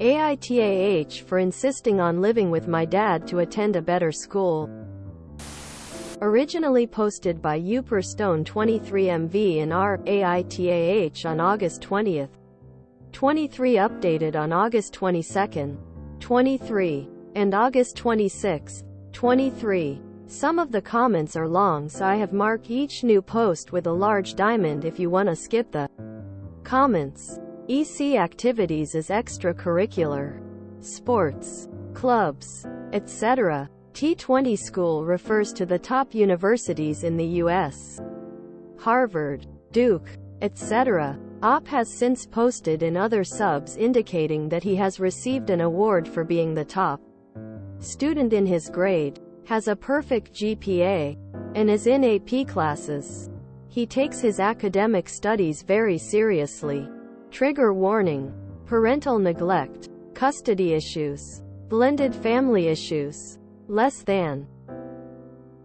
AITAH for insisting on living with my dad to attend a better school. Originally posted by Uperstone23MV in r. AITAH on August 20th. 23 updated on August 22nd. 23. And August 26th. 23. Some of the comments are long, so I have marked each new post with a large diamond if you wanna skip the comments. EC activities is extracurricular, sports, clubs, etc. T20 school refers to the top universities in the US. Harvard, Duke, etc. OP has since posted in other subs indicating that he has received an award for being the top student in his grade, has a perfect GPA, and is in AP classes. He takes his academic studies very seriously. Trigger warning: parental neglect, custody issues, blended family issues, less than.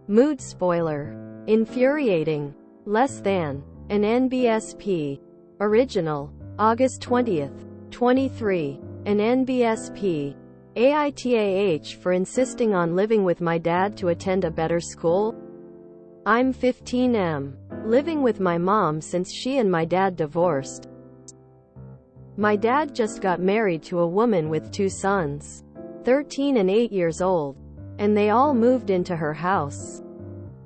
Mood spoiler: infuriating, less than. An NBSP. Original, August 20th. 23. An NBSP. AITAH for insisting on living with my dad to attend a better school. I'm 15M. Living with my mom since she and my dad divorced. My dad just got married to a woman with 2 sons, 13 and 8 years old, and they all moved into her house.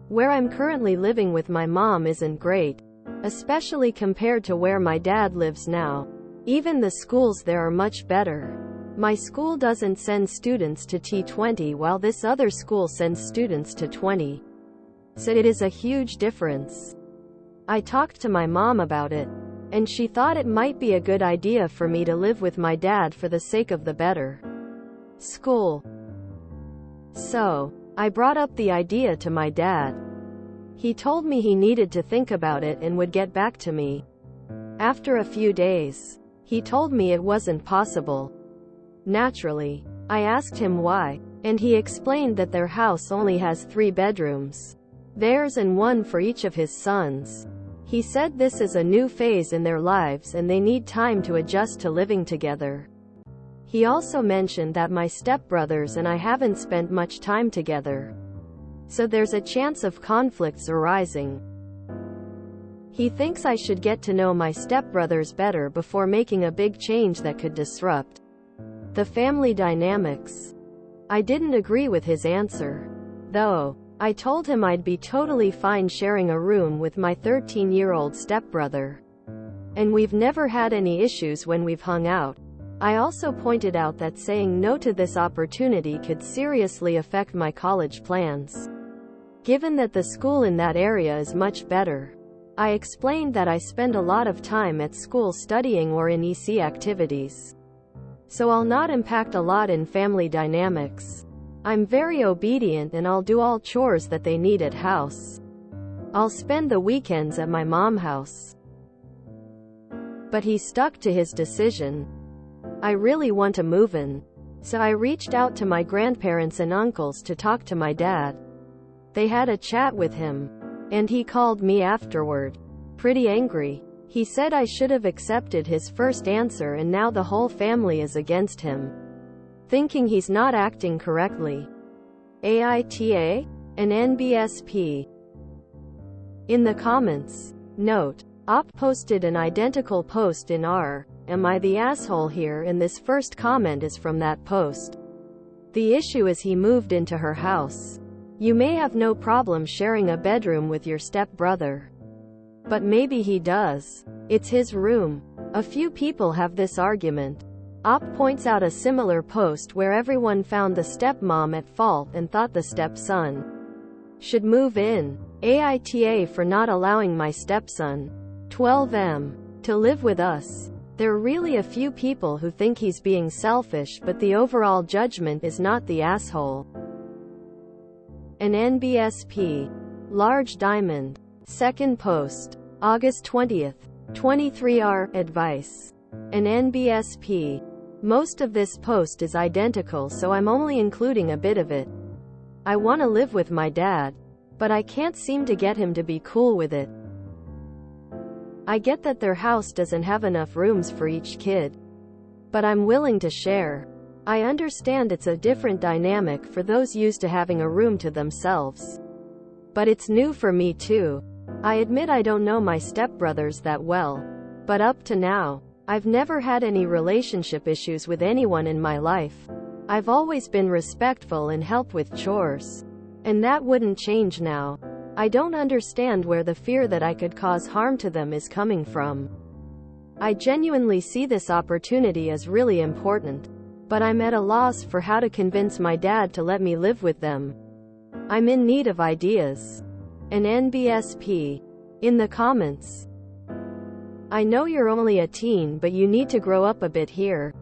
Where I'm currently living with my mom isn't great, especially compared to where my dad lives now. Even the schools there are much better. My school doesn't send students to T20 while this other school sends students to 20. So it is a huge difference. I talked to my mom about it, and she thought it might be a good idea for me to live with my dad for the sake of the better school. So, I brought up the idea to my dad. He told me he needed to think about it and would get back to me. After a few days, he told me it wasn't possible. Naturally, I asked him why, and he explained that their house only has 3 bedrooms. Theirs and 1 for each of his sons. He said this is a new phase in their lives and they need time to adjust to living together. He also mentioned that my stepbrothers and I haven't spent much time together, so there's a chance of conflicts arising. He thinks I should get to know my stepbrothers better before making a big change that could disrupt the family dynamics. I didn't agree with his answer, though. I told him I'd be totally fine sharing a room with my 13-year-old stepbrother, and we've never had any issues when we've hung out. I also pointed out that saying no to this opportunity could seriously affect my college plans, given that the school in that area is much better. I explained that I spend a lot of time at school studying or in EC activities, so I'll not impact a lot in family dynamics. I'm very obedient and I'll do all chores that they need at house. I'll spend the weekends at my mom's house. But he stuck to his decision. I really want to move in, so I reached out to my grandparents and uncles to talk to my dad. They had a chat with him, and he called me afterward, pretty angry. He said I should have accepted his first answer and now the whole family is against him, thinking he's not acting correctly. AITA? An NBSP. In the comments, note, OP posted an identical post in r. Am I the asshole here, and this first comment is from that post. The issue is he moved into her house. You may have no problem sharing a bedroom with your stepbrother, but maybe he does. It's his room. A few people have this argument. OP points out a similar post where everyone found the stepmom at fault and thought the stepson should move in. AITA for not allowing my stepson, 12M, to live with us. There are really a few people who think he's being selfish, but the overall judgment is not the asshole. An NBSP. Large diamond. Second post. August 20th. 23R. Advice. An NBSP. Most of this post is identical, so I'm only including a bit of it. I want to live with my dad, but I can't seem to get him to be cool with it. I get that their house doesn't have enough rooms for each kid, but I'm willing to share. I understand it's a different dynamic for those used to having a room to themselves. But it's new for me too. I admit I don't know my stepbrothers that well. But up to now, I've never had any relationship issues with anyone in my life. I've always been respectful and helped with chores. And that wouldn't change now. I don't understand where the fear that I could cause harm to them is coming from. I genuinely see this opportunity as really important. But I'm at a loss for how to convince my dad to let me live with them. I'm in need of ideas. An NBSP. In the comments. I know you're only a teen, but you need to grow up a bit here.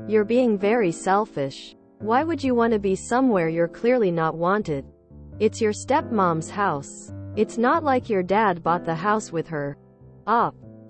You're being very selfish. Why would you want to be somewhere you're clearly not wanted? It's your stepmom's house. It's not like your dad bought the house with her.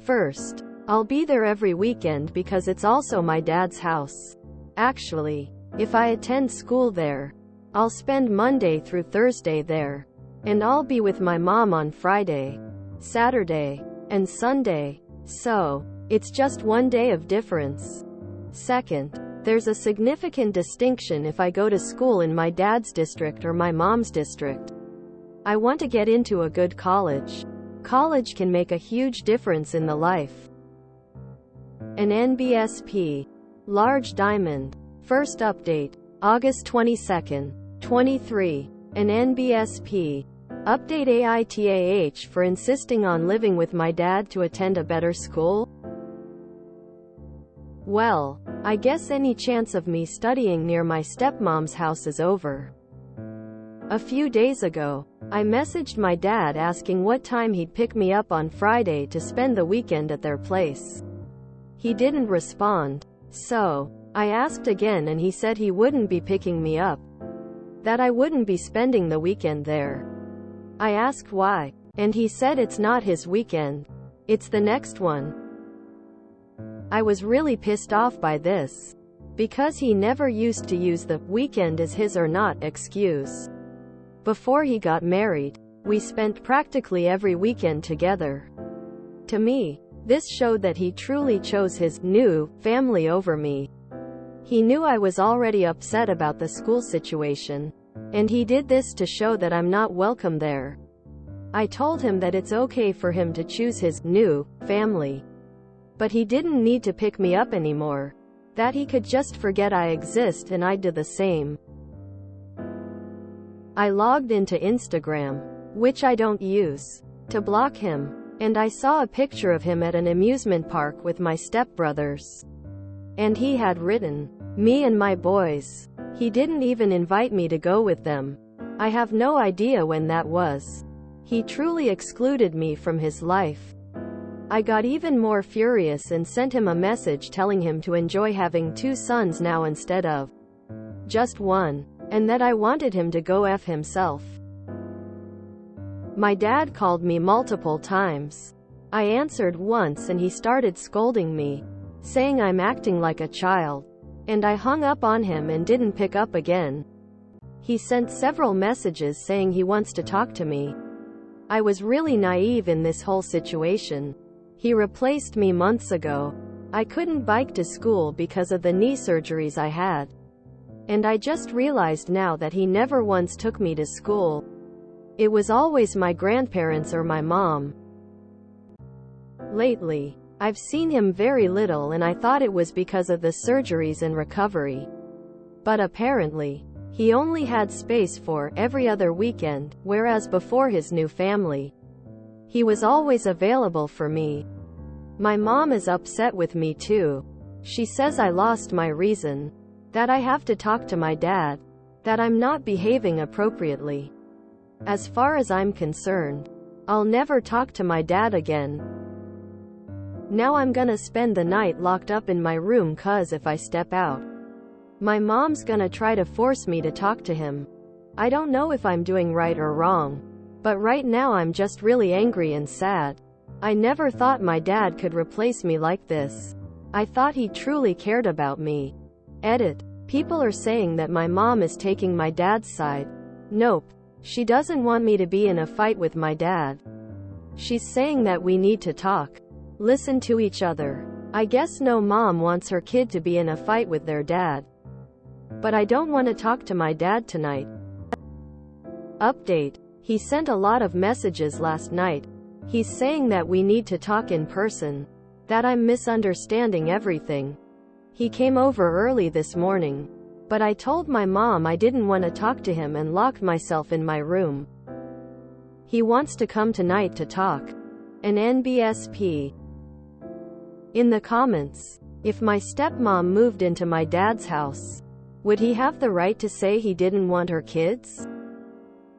First, I'll be there every weekend because it's also my dad's house. Actually, if I attend school there, I'll spend Monday through Thursday there. And I'll be with my mom on Friday, Saturday, and Sunday. So, it's just one day of difference. Second, there's a significant distinction if I go to school in my dad's district or my mom's district. I want to get into a good college. College can make a huge difference in the life. An NBSP. Large Diamond. First update. August 22, 23. An NBSP. Update AITAH for insisting on living with my dad to attend a better school? Well, I guess any chance of me studying near my stepmom's house is over. A few days ago, I messaged my dad asking what time he'd pick me up on Friday to spend the weekend at their place. He didn't respond. So, I asked again and he said he wouldn't be picking me up. That I wouldn't be spending the weekend there. I asked why, and he said it's not his weekend. It's the next one. I was really pissed off by this. Because he never used to use the weekend is his or not excuse. Before he got married, we spent practically every weekend together. To me, this showed that he truly chose his new family over me. He knew I was already upset about the school situation. And he did this to show that I'm not welcome there. I told him that it's okay for him to choose his new family. But he didn't need to pick me up anymore. That he could just forget I exist and I'd do the same. I logged into Instagram, which I don't use, to block him. And I saw a picture of him at an amusement park with my stepbrothers. And he had written, "Me and my boys." He didn't even invite me to go with them. I have no idea when that was. He truly excluded me from his life. I got even more furious and sent him a message telling him to enjoy having 2 sons now instead of just one, and that I wanted him to go F himself. My dad called me multiple times. I answered once and he started scolding me, saying I'm acting like a child. And I hung up on him and didn't pick up again. He sent several messages saying he wants to talk to me. I was really naive in this whole situation. He replaced me months ago. I couldn't bike to school because of the knee surgeries I had. And I just realized now that he never once took me to school. It was always my grandparents or my mom. Lately, I've seen him very little and I thought it was because of the surgeries and recovery. But apparently, he only had space for every other weekend, whereas before his new family, he was always available for me. My mom is upset with me too. She says I lost my reason, that I have to talk to my dad, that I'm not behaving appropriately. As far as I'm concerned, I'll never talk to my dad again. Now I'm gonna spend the night locked up in my room 'cause if I step out, my mom's gonna try to force me to talk to him. I don't know if I'm doing right or wrong, but right now I'm just really angry and sad. I never thought my dad could replace me like this. I thought he truly cared about me. Edit. People are saying that my mom is taking my dad's side. Nope. She doesn't want me to be in a fight with my dad. She's saying that we need to talk. Listen to each other. I guess no mom wants her kid to be in a fight with their dad. But I don't want to talk to my dad tonight. Update. He sent a lot of messages last night. He's saying that we need to talk in person. That I'm misunderstanding everything. He came over early this morning. But I told my mom I didn't want to talk to him and locked myself in my room. He wants to come tonight to talk. An NBSP. In the comments, if my stepmom moved into my dad's house, would he have the right to say he didn't want her kids?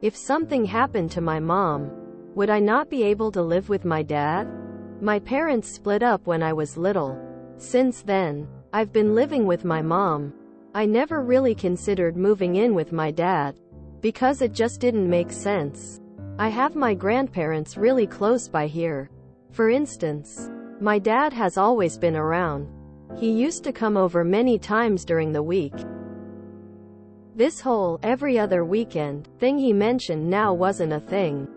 If something happened to my mom, would I not be able to live with my dad? My parents split up when I was little. Since then, I've been living with my mom. I never really considered moving in with my dad, because it just didn't make sense. I have my grandparents really close by here. For instance, my dad has always been around. He used to come over many times during the week. This whole every other weekend thing he mentioned now wasn't a thing.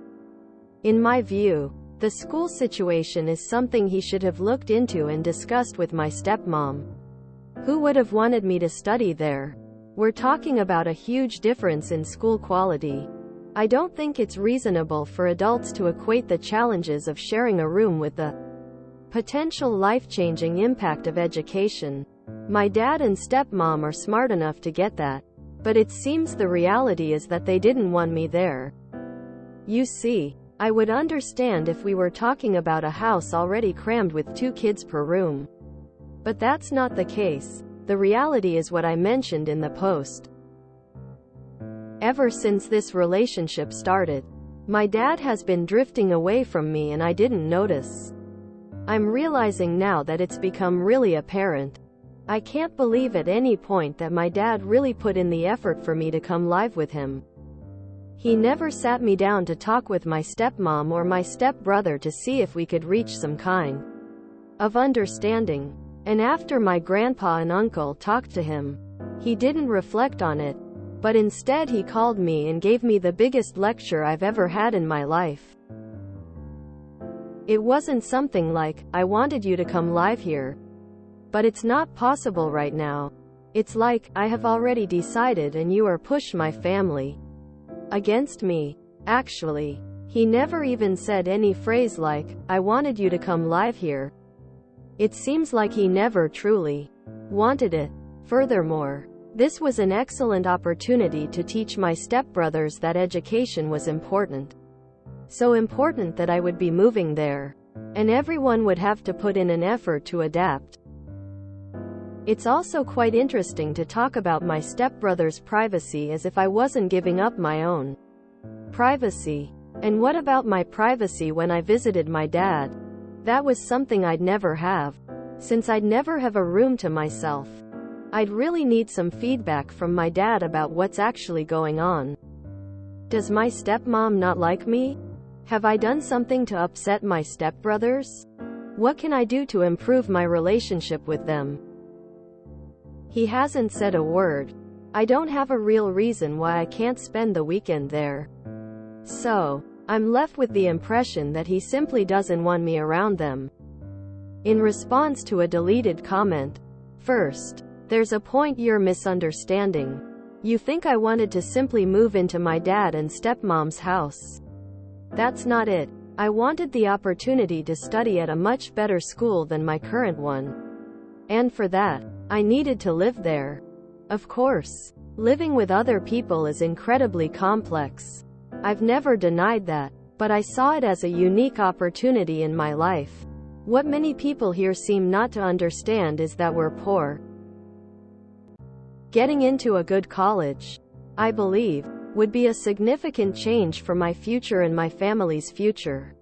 In my view, the school situation is something he should have looked into and discussed with my stepmom. Who would have wanted me to study there? We're talking about a huge difference in school quality. I don't think it's reasonable for adults to equate the challenges of sharing a room with the potential life-changing impact of education. My dad and stepmom are smart enough to get that. But it seems the reality is that they didn't want me there. You see, I would understand if we were talking about a house already crammed with 2 kids per room. But that's not the case. The reality is what I mentioned in the post. Ever since this relationship started, my dad has been drifting away from me and I didn't notice. I'm realizing now that it's become really apparent. I can't believe at any point that my dad really put in the effort for me to come live with him. He never sat me down to talk with my stepmom or my stepbrother to see if we could reach some kind of understanding. And after my grandpa and uncle talked to him, he didn't reflect on it, but instead he called me and gave me the biggest lecture I've ever had in my life. It wasn't something like, "I wanted you to come live here, but it's not possible right now." It's like, "I have already decided and you are push my family against me." Actually, he never even said any phrase like, "I wanted you to come live here." It seems like he never truly wanted it. Furthermore, this was an excellent opportunity to teach my stepbrothers that education was important. So important that I would be moving there, and everyone would have to put in an effort to adapt. It's also quite interesting to talk about my stepbrother's privacy as if I wasn't giving up my own privacy. And what about my privacy when I visited my dad? That was something I'd never have. Since I'd never have a room to myself, I'd really need some feedback from my dad about what's actually going on. Does my stepmom not like me? Have I done something to upset my stepbrothers? What can I do to improve my relationship with them? He hasn't said a word. I don't have a real reason why I can't spend the weekend there. So, I'm left with the impression that he simply doesn't want me around them. In response to a deleted comment, first, there's a point you're misunderstanding. You think I wanted to simply move into my dad and stepmom's house. That's not it. I wanted the opportunity to study at a much better school than my current one. And for that, I needed to live there. Of course, living with other people is incredibly complex. I've never denied that, but I saw it as a unique opportunity in my life. What many people here seem not to understand is that we're poor. Getting into a good college, I believe, would be a significant change for my future and my family's future.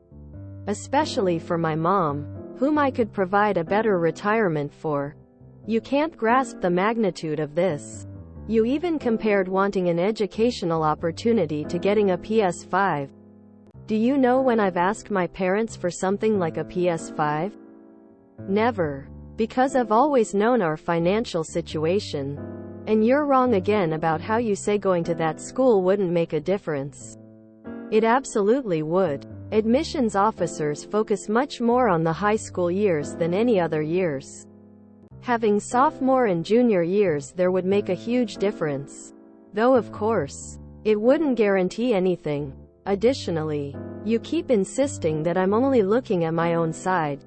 Especially for my mom, whom I could provide a better retirement for. You can't grasp the magnitude of this. You even compared wanting an educational opportunity to getting a PS5. Do you know when I've asked my parents for something like a PS5? Never. Because I've always known our financial situation. And you're wrong again about how you say going to that school wouldn't make a difference. It absolutely would. Admissions officers focus much more on the high school years than any other years. Having sophomore and junior years there would make a huge difference. Though of course, it wouldn't guarantee anything. Additionally, you keep insisting that I'm only looking at my own side.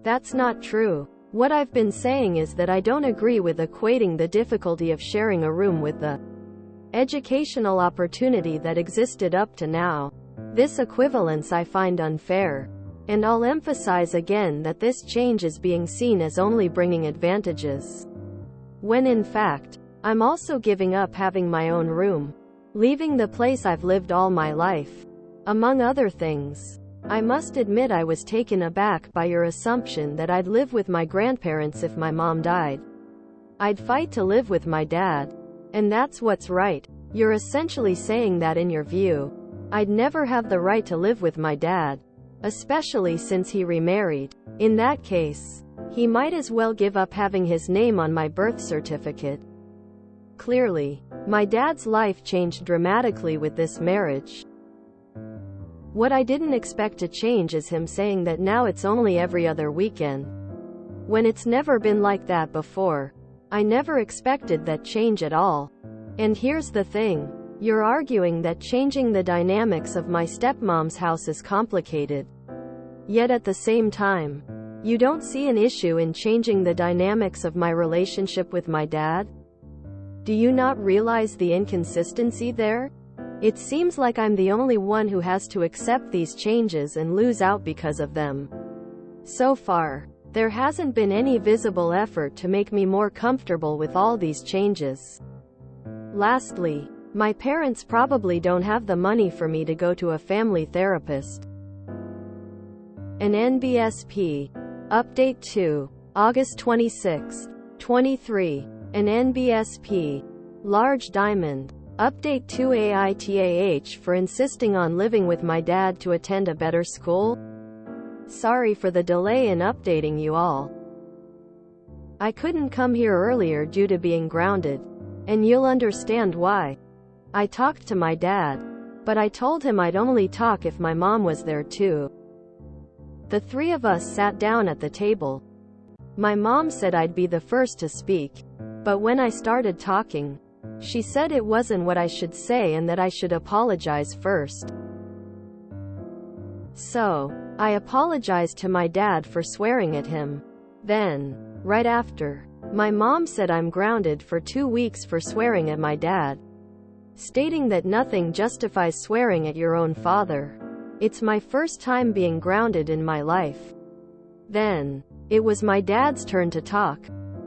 That's not true. What I've been saying is that I don't agree with equating the difficulty of sharing a room with the educational opportunity that existed up to now. This equivalence I find unfair. And I'll emphasize again that this change is being seen as only bringing advantages, when in fact, I'm also giving up having my own room, leaving the place I've lived all my life. Among other things, I must admit I was taken aback by your assumption that I'd live with my grandparents if my mom died. I'd fight to live with my dad. And that's what's right. You're essentially saying that in your view, I'd never have the right to live with my dad, especially since he remarried. In that case, he might as well give up having his name on my birth certificate. Clearly, my dad's life changed dramatically with this marriage. What I didn't expect to change is him saying that now it's only every other weekend, when it's never been like that before. I never expected that change at all. And here's the thing. You're arguing that changing the dynamics of my stepmom's house is complicated. Yet at the same time, you don't see an issue in changing the dynamics of my relationship with my dad? Do you not realize the inconsistency there? It seems like I'm the only one who has to accept these changes and lose out because of them. So far, there hasn't been any visible effort to make me more comfortable with all these changes. Lastly, my parents probably don't have the money for me to go to a family therapist. An NBSP. Update 2. August 26, 23. An NBSP. Large Diamond. Update 2 AITAH for insisting on living with my dad to attend a better school? Sorry for the delay in updating you all. I couldn't come here earlier due to being grounded, and you'll understand why. I talked to my dad, but I told him I'd only talk if my mom was there too. The three of us sat down at the table. My mom said I'd be the first to speak, but when I started talking, she said it wasn't what I should say and that I should apologize first. So, I apologized to my dad for swearing at him. Then, right after, my mom said I'm grounded for 2 weeks for swearing at my dad, stating that nothing justifies swearing at your own father. It's my first time being grounded in my life. Then, it was my dad's turn to talk.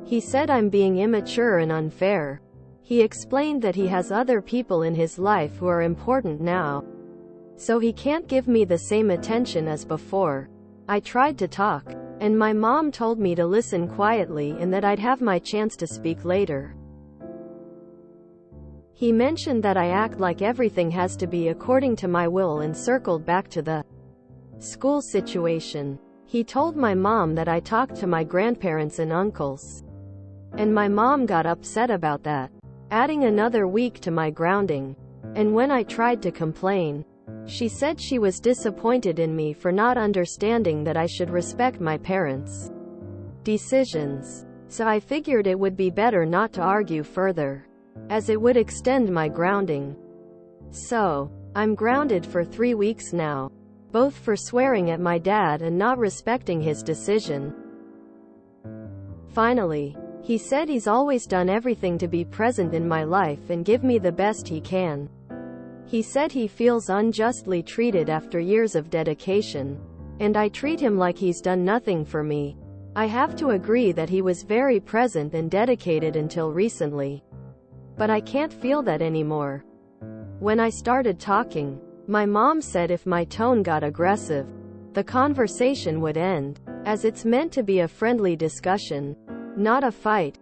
He said I'm being immature and unfair. He explained that he has other people in his life who are important now, so he can't give me the same attention as before. I tried to talk, and my mom told me to listen quietly and that I'd have my chance to speak later. He mentioned that I act like everything has to be according to my will and circled back to the school situation. He told my mom that I talked to my grandparents and uncles, and my mom got upset about that, adding another week to my grounding. And when I tried to complain, she said she was disappointed in me for not understanding that I should respect my parents' decisions. So I figured it would be better not to argue further, as it would extend my grounding. So, I'm grounded for 3 weeks now, both for swearing at my dad and not respecting his decision. Finally, he said he's always done everything to be present in my life and give me the best he can. He said he feels unjustly treated after years of dedication, and I treat him like he's done nothing for me. I have to agree that he was very present and dedicated until recently. But I can't feel that anymore. When I started talking, my mom said if my tone got aggressive, the conversation would end, as it's meant to be a friendly discussion, not a fight.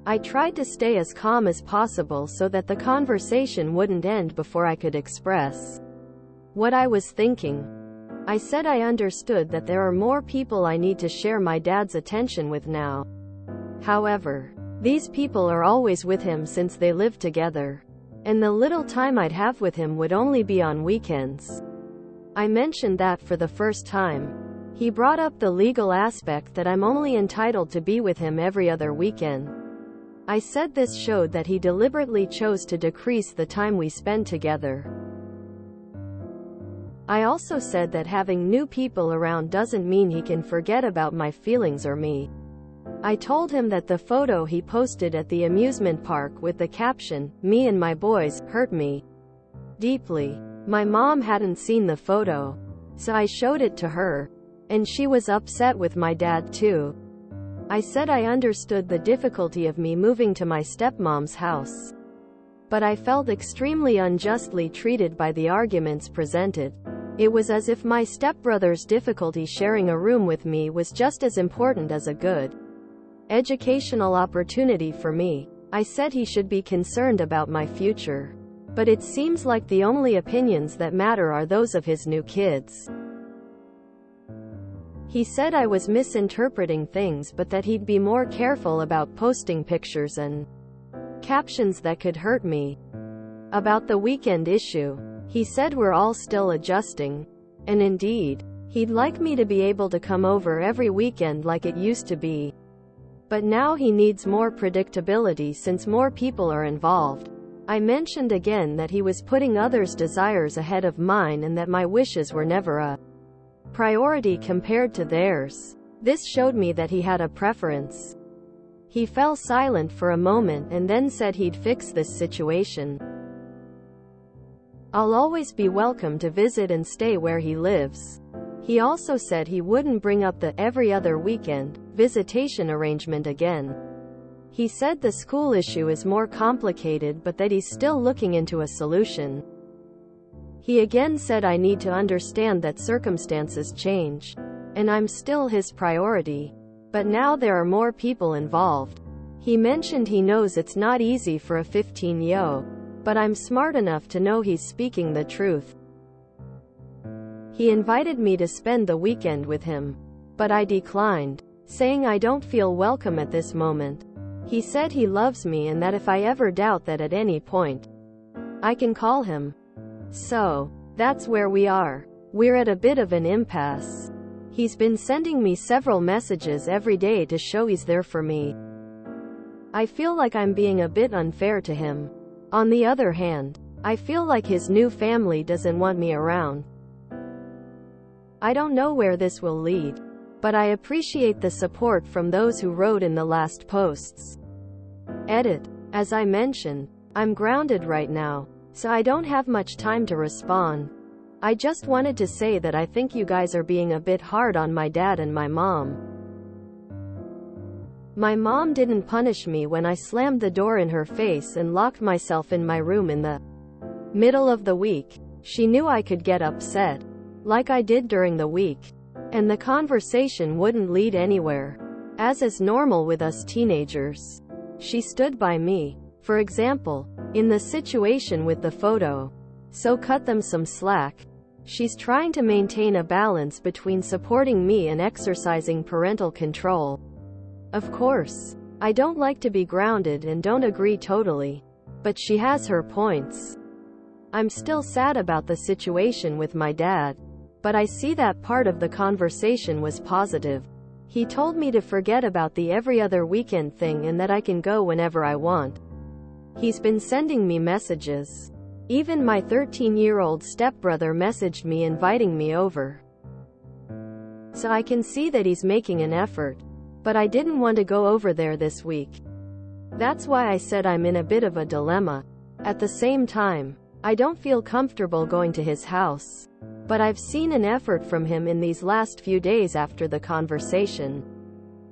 I tried to stay as calm as possible so that the conversation wouldn't end before I could express what I was thinking. I said I understood that there are more people I need to share my dad's attention with now. However, these people are always with him since they live together, and the little time I'd have with him would only be on weekends. I mentioned that for the first time. He brought up the legal aspect that I'm only entitled to be with him every other weekend. I said this showed that he deliberately chose to decrease the time we spend together. I also said that having new people around doesn't mean he can forget about my feelings or me. I told him that the photo he posted at the amusement park with the caption, "Me and my boys," hurt me deeply. My mom hadn't seen the photo, so I showed it to her, and she was upset with my dad too. I said I understood the difficulty of me moving to my stepmom's house, but I felt extremely unjustly treated by the arguments presented. It was as if my stepbrother's difficulty sharing a room with me was just as important as a good educational opportunity for me. I said he should be concerned about my future, but it seems like the only opinions that matter are those of his new kids. He said I was misinterpreting things, but that he'd be more careful about posting pictures and captions that could hurt me. About the weekend issue, he said we're all still adjusting, and indeed, he'd like me to be able to come over every weekend like it used to be. But now he needs more predictability since more people are involved. I mentioned again that he was putting others' desires ahead of mine and that my wishes were never a priority compared to theirs. This showed me that he had a preference. He fell silent for a moment and then said he'd fix this situation. I'll always be welcome to visit and stay where he lives. He also said he wouldn't bring up the every other weekend visitation arrangement again. He said the school issue is more complicated but that he's still looking into a solution. He again said I need to understand that circumstances change, and I'm still his priority. But now there are more people involved. He mentioned he knows it's not easy for a 15-year-old, but I'm smart enough to know he's speaking the truth. He invited me to spend the weekend with him, but I declined, saying I don't feel welcome at this moment. He said he loves me and that if I ever doubt that at any point, I can call him. So, that's where we are. We're at a bit of an impasse. He's been sending me several messages every day to show he's there for me. I feel like I'm being a bit unfair to him. On the other hand, I feel like his new family doesn't want me around. I don't know where this will lead, but I appreciate the support from those who wrote in the last posts. Edit. As I mentioned, I'm grounded right now, so I don't have much time to respond. I just wanted to say that I think you guys are being a bit hard on my dad and my mom. My mom didn't punish me when I slammed the door in her face and locked myself in my room in the middle of the week. She knew I could get upset, like I did during the week, and the conversation wouldn't lead anywhere, as is normal with us teenagers. She stood by me, for example, in the situation with the photo, so cut them some slack. She's trying to maintain a balance between supporting me and exercising parental control. Of course, I don't like to be grounded and don't agree totally, but she has her points. I'm still sad about the situation with my dad, but I see that part of the conversation was positive. He told me to forget about the every other weekend thing and that I can go whenever I want. He's been sending me messages. Even my 13-year-old stepbrother messaged me inviting me over. So I can see that he's making an effort. But I didn't want to go over there this week. That's why I said I'm in a bit of a dilemma. At the same time, I don't feel comfortable going to his house. But I've seen an effort from him in these last few days after the conversation.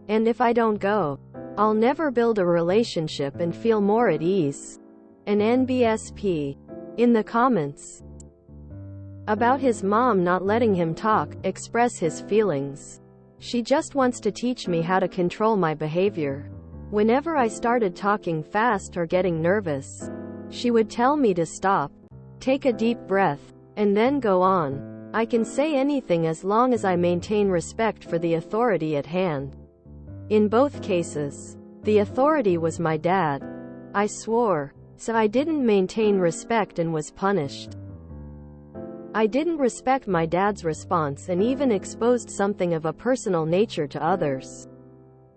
And if I don't go, I'll never build a relationship and feel more at ease. An NBSP. In the comments. About his mom not letting him talk, express his feelings. She just wants to teach me how to control my behavior. Whenever I started talking fast or getting nervous, she would tell me to stop, take a deep breath, and then go on. I can say anything as long as I maintain respect for the authority at hand. In both cases, the authority was my dad. I swore. So I didn't maintain respect and was punished. I didn't respect my dad's response and even exposed something of a personal nature to others.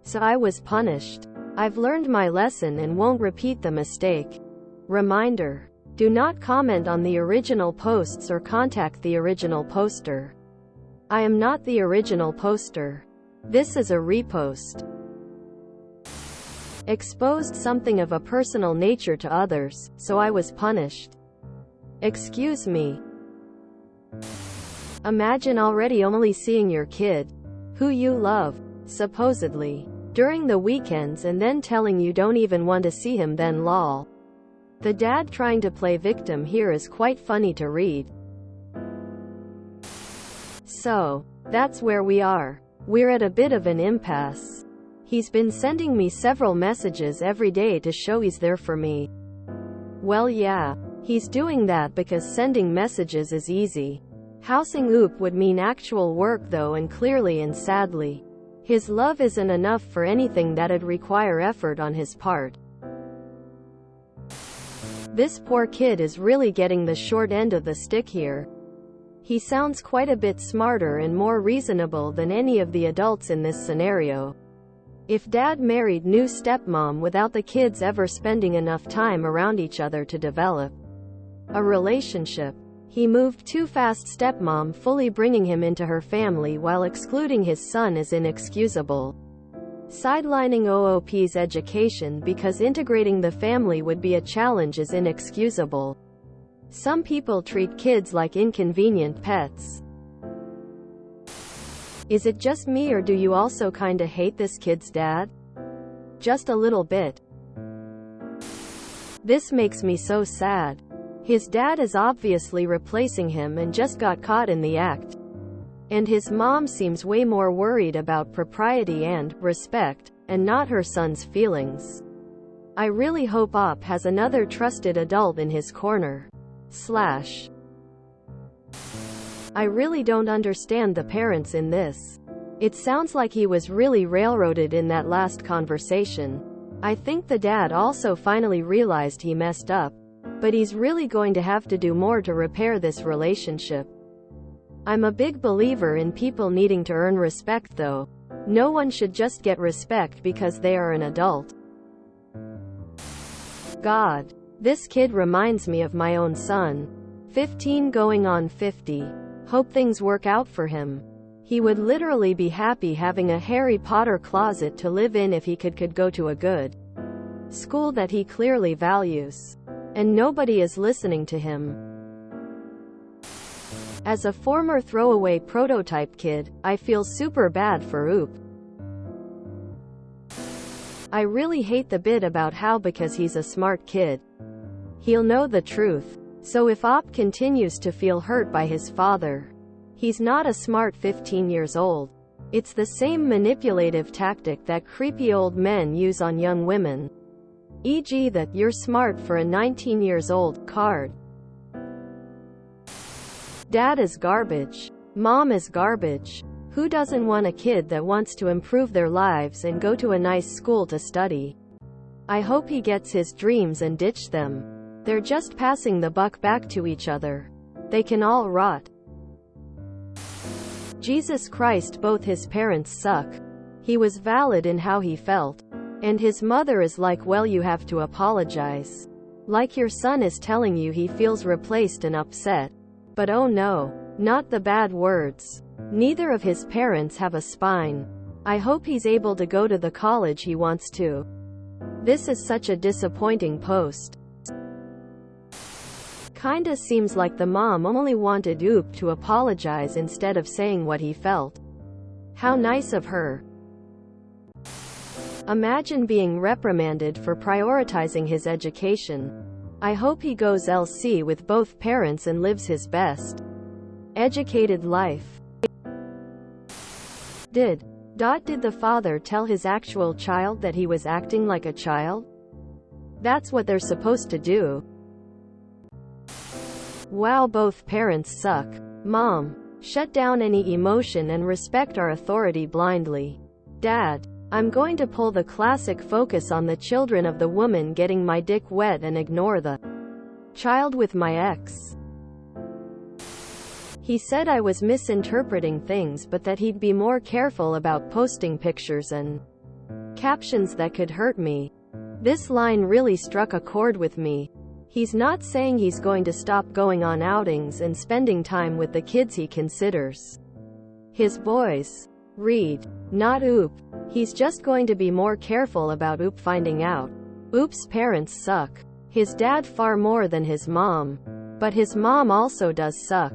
So I was punished. I've learned my lesson and won't repeat the mistake. Reminder: do not comment on the original posts or contact the original poster. I am not the original poster. This is a repost. Exposed something of a personal nature to others, so I was punished. Excuse me. Imagine already only seeing your kid, who you love, supposedly, during the weekends and then telling you don't even want to see him then lol. The dad trying to play victim here is quite funny to read. So, that's where we are. We're at a bit of an impasse. He's been sending me several messages every day to show he's there for me. Well yeah, he's doing that because sending messages is easy. Housing Oop would mean actual work though, and clearly and sadly, his love isn't enough for anything that'd require effort on his part. This poor kid is really getting the short end of the stick here. He sounds quite a bit smarter and more reasonable than any of the adults in this scenario. If dad married new stepmom without the kids ever spending enough time around each other to develop a relationship, he moved too fast. Stepmom fully bringing him into her family while excluding his son is inexcusable. Sidelining OOP's education because integrating the family would be a challenge is inexcusable. Some people treat kids like inconvenient pets. Is it just me, or do you also kinda hate this kid's dad? Just a little bit. This makes me so sad. His dad is obviously replacing him and just got caught in the act. And his mom seems way more worried about propriety and respect, and not her son's feelings. I really hope Op has another trusted adult in his corner. I really don't understand the parents in this. It sounds like he was really railroaded in that last conversation. I think the dad also finally realized he messed up, but he's really going to have to do more to repair this relationship. I'm a big believer in people needing to earn respect though. No one should just get respect because they are an adult. God. This kid reminds me of my own son. 15 going on 50. Hope things work out for him. He would literally be happy having a Harry Potter closet to live in if he could go to a good school that he clearly values. And nobody is listening to him. As a former throwaway prototype kid, I feel super bad for Oop. I really hate the bit about how because he's a smart kid, he'll know the truth. So if Op continues to feel hurt by his father, he's not a smart 15 years old. It's the same manipulative tactic that creepy old men use on young women. E.g. that "you're smart for a 19 years old" card. Dad is garbage. Mom is garbage. Who doesn't want a kid that wants to improve their lives and go to a nice school to study? I hope he gets his dreams and ditch them. They're just passing the buck back to each other. They can all rot. Jesus Christ, both his parents suck. He was valid in how he felt. And his mother is like, well, you have to apologize. Like your son is telling you he feels replaced and upset. But oh no, not the bad words. Neither of his parents have a spine. I hope he's able to go to the college he wants to. This is such a disappointing post. Kinda seems like the mom only wanted Oop to apologize instead of saying what he felt. How nice of her. Imagine being reprimanded for prioritizing his education. I hope he goes LC with both parents and lives his best educated life. Did the father tell his actual child that he was acting like a child? That's what they're supposed to do. Wow, both parents suck. Mom, shut down any emotion and respect our authority blindly. Dad, I'm going to pull the classic focus on the children of the woman getting my dick wet and ignore the child with my ex. He said I was misinterpreting things but that he'd be more careful about posting pictures and captions that could hurt me. This line really struck a chord with me. He's not saying he's going to stop going on outings and spending time with the kids he considers his boys. Read. Not oop. He's just going to be more careful about oop finding out. Oop's parents suck. His dad far more than his mom. But his mom also does suck.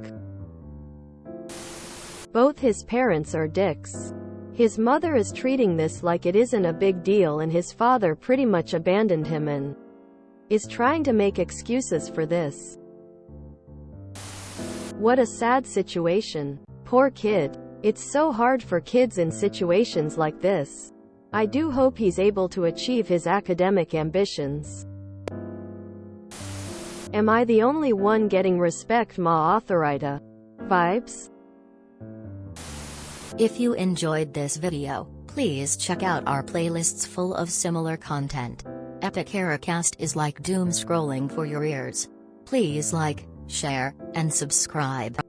Both his parents are dicks. His mother is treating this like it isn't a big deal, and his father pretty much abandoned him and is trying to make excuses for this. What a sad situation. Poor kid. It's so hard for kids in situations like this. I do hope he's able to achieve his academic ambitions. Am I the only one getting respect ma authorita vibes? If you enjoyed this video, please check out our playlists full of similar content. AITAH is like doom scrolling for your ears. Please like, share, and subscribe.